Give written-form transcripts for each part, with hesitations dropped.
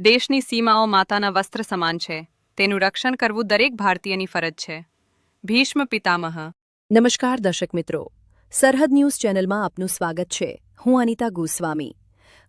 દેશની સીમાઓ માતાના વસ્ત્ર સમાન છે. તેનું રક્ષણ કરવું દરેક ભારતીયની ફરજ છે. ભીષ્મ પિતામહ. નમસ્કાર દર્શક મિત્રો, સરહદ ન્યૂઝ ચેનલમાં આપનું સ્વાગત છે. હું અનિતા ગોસ્વામી.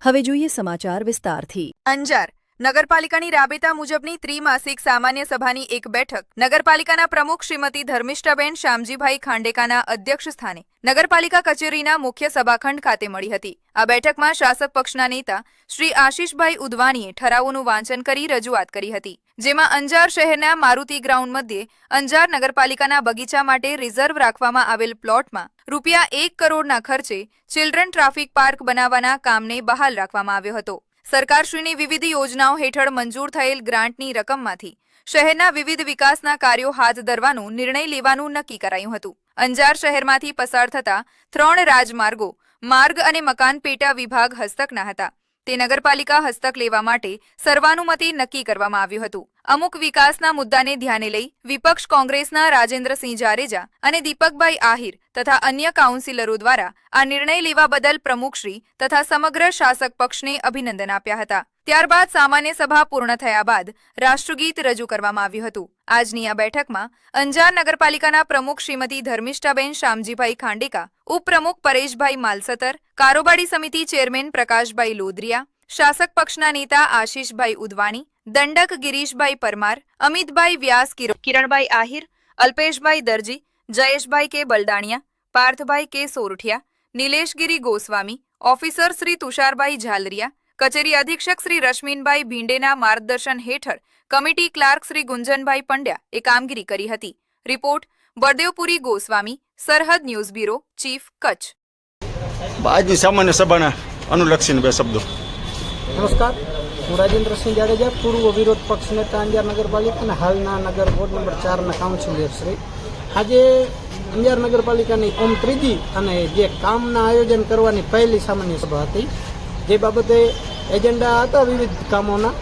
હવે જોઈએ સમાચાર વિસ્તારથી. અંજાર નગરપાલિકાની રાબેતા મુજબની ત્રિમાસિક સામાન્ય સભાની એક બેઠક નગરપાલિકાના પ્રમુખ શ્રીમતી ધર્મિષ્ઠાબેન શામજીભાઈ ખાંડેકાના અધ્યક્ષ સ્થાને નગરપાલિકા કચેરીના મુખ્ય સભાખંડ ખાતે મળી હતી. આ બેઠકમાં શાસક પક્ષના નેતા શ્રી આશીષભાઈ ઉદવાણીએ ઠરાવોનું વાંચન કરી રજૂઆત કરી હતી, જેમાં અંજાર શહેરના મારુતિ ગ્રાઉન્ડ મધ્યે અંજાર નગરપાલિકાના બગીચા માટે રિઝર્વ રાખવામાં આવેલ પ્લોટમાં ₹1 કરોડના ખર્ચે ચિલ્ડ્રન ટ્રાફિક પાર્ક બનાવવાના કામને બહાલ રાખવામાં આવ્યો હતો. સરકારશ્રીની વિવિધ યોજનાઓ હેઠળ મંજૂર થયેલ ગ્રાન્ટની રકમમાંથી શહેરના વિવિધ વિકાસના કાર્યો હાથ ધરવાનો નિર્ણય લેવાનું નક્કી કરાયું હતું. અંજાર શહેરમાંથી પસાર થતા 3 રાજમાર્ગો માર્ગ અને મકાન પેટા વિભાગ હસ્તકના હતા. તે નગરપાલિકા હસ્તક લેવા માટે સર્વાનુમતે નક્કી કરવામાં આવ્યું હતું. અમુક વિકાસના મુદ્દાને ધ્યાને લઈ વિપક્ષ કોંગ્રેસના રાજેન્દ્રસિંહ જાડેજા અને દીપકભાઈ આહિર તથા અન્ય કાઉન્સિલરો દ્વારા આ નિર્ણય લેવા બદલ પ્રમુખશ્રી તથા સમગ્ર શાસક પક્ષને અભિનંદન આપ્યા હતા. ત્યારબાદ સામાન્ય સભા પૂર્ણ થયા બાદ રાષ્ટ્રગીત રજૂ કરવામાં આવ્યું હતું. આજની આ બેઠકમાં અંજાર નગરપાલિકાના પ્રમુખ શ્રીમતી ધર્મિષ્ઠાબેન શામજીભાઈ ખાંડેકા, ઉપપ્રમુખ પરેશભાઈ માલસતર, કારોબારી સમિતિ ચેરમેન પ્રકાશભાઈ લોદરિયા, શાસક પક્ષના નેતા આશીષભાઈ ઉદવાણી, દંડક ગિરીશભાઈ પરમાર, અમિતભાઈ વ્યાસ, કિરણભાઈ આહિર, અલ્પેશભાઈ દરજી, જયેશભાઈ કે બલદાણિયા, પાર્થભાઈ કે સોરઠિયા, નિલેશગીરી ગોસ્વામી, ઓફિસર શ્રી તુષારભાઈ ઝાલરિયા, કચેરી અધિક્ષક શ્રી રશ્મિનભાઈ ભીંડેના માર્ગદર્શન હેઠળ કમિટી ક્લાર્ક શ્રી ગુંજનભાઈ પંડ્યા એ કામગીરી કરી હતી. રિપોર્ટ બળદેવપુરી ગોસ્વામી, સરહદ ન્યૂઝ બ્યુરો, ચીફ, કચ્છ. આજની સામાન્ય સભાના અનુલક્ષીને 2 શબ્દો. નમસ્કાર, હું રાજેન્દ્રસિંહ જાડેજા, પૂર્વ વિરોધ પક્ષ નેતા અંજાર નગરપાલિકા અને હાલના નગર વોર્ડ નંબર 4ના કાઉન્સિલર શ્રી. આજે અંજાર નગરપાલિકાની ત્રીજી અને જે કામના આયોજન કરવાની પહેલી સામાન્ય સભા હતી, જે બાબતે એજન્ડા હતા વિવિધ કામોના,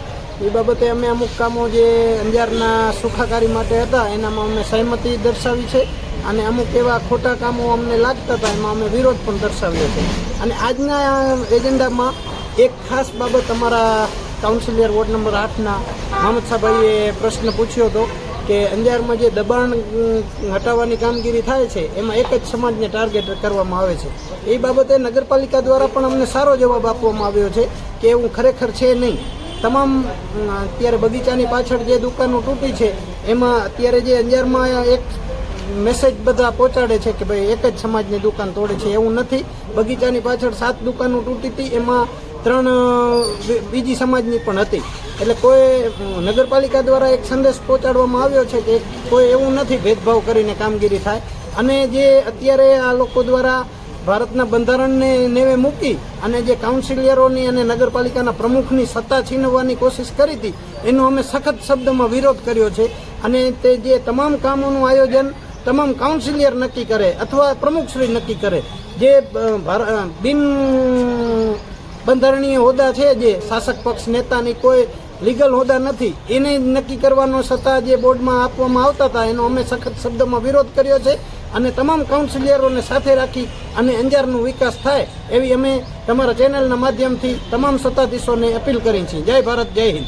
એ બાબતે અમે અમુક કામો જે અંજારના સુખાકારી માટે હતા એનામાં અમે સહમતિ દર્શાવી છે અને અમુક એવા ખોટા કામો અમને લાગતા હતા એમાં અમે વિરોધ પણ દર્શાવ્યો છે. અને આજના એજન્ડામાં એક ખાસ બાબત અમારા કાઉન્સિલર વોર્ડ નંબર 8ના મહમદ સાહેબે પ્રશ્ન પૂછ્યો હતો કે અંજારમાં જે દબાણ હટાવવાની કામગીરી થાય છે એમાં એક જ સમાજને ટાર્ગેટ કરવામાં આવે છે. એ બાબતે નગરપાલિકા દ્વારા પણ અમને સારો જવાબ આપવામાં આવ્યો છે કે એવું ખરેખર છે નહીં. તમામ અત્યારે બગીચાની પાછળ જે દુકાનો તૂટી છે એમાં અત્યારે જે અંજારમાં એક મેસેજ બધા પહોંચાડે છે કે ભાઈ એક જ સમાજની દુકાન તોડે છે, એવું નથી. બગીચાની પાછળ 7 દુકાનો તૂટી હતી, એમાં 3 બીજી સમાજની પણ હતી. એટલે કોઈ નગરપાલિકા દ્વારા એક સંદેશ પહોંચાડવામાં આવ્યો છે કે કોઈ એવું નથી ભેદભાવ કરીને કામગીરી થાય. અને જે અત્યારે આ લોકો દ્વારા ભારતના બંધારણને નેવે મૂકી અને જે કાઉન્સિલરોની અને નગરપાલિકાના પ્રમુખની સત્તા છીનવવાની કોશિશ કરી હતી એનો અમે સખત શબ્દમાં વિરોધ કર્યો છે. અને તે જે તમામ કામોનું આયોજન તમામ કાઉન્સિલર નક્કી કરે અથવા પ્રમુખશ્રી નક્કી કરે. જે બિન બંધારણીય હોદ્દા છે, જે શાસક પક્ષ નેતાની કોઈ લીગલ હોદ્દા નથી, એને નક્કી કરવાનો સત્તા જે બોર્ડમાં આપવામાં આવતા હતા એનો અમે સખત શબ્દમાં વિરોધ કર્યો છે. અને તમામ કાઉન્સિલરોને સાથે રાખી અને અંજારનો વિકાસ થાય એવી અમે તમારા ચેનલના માધ્યમથી તમામ સત્તાધીશોને અપીલ કરી છે. જય ભારત, જય હિન્દ.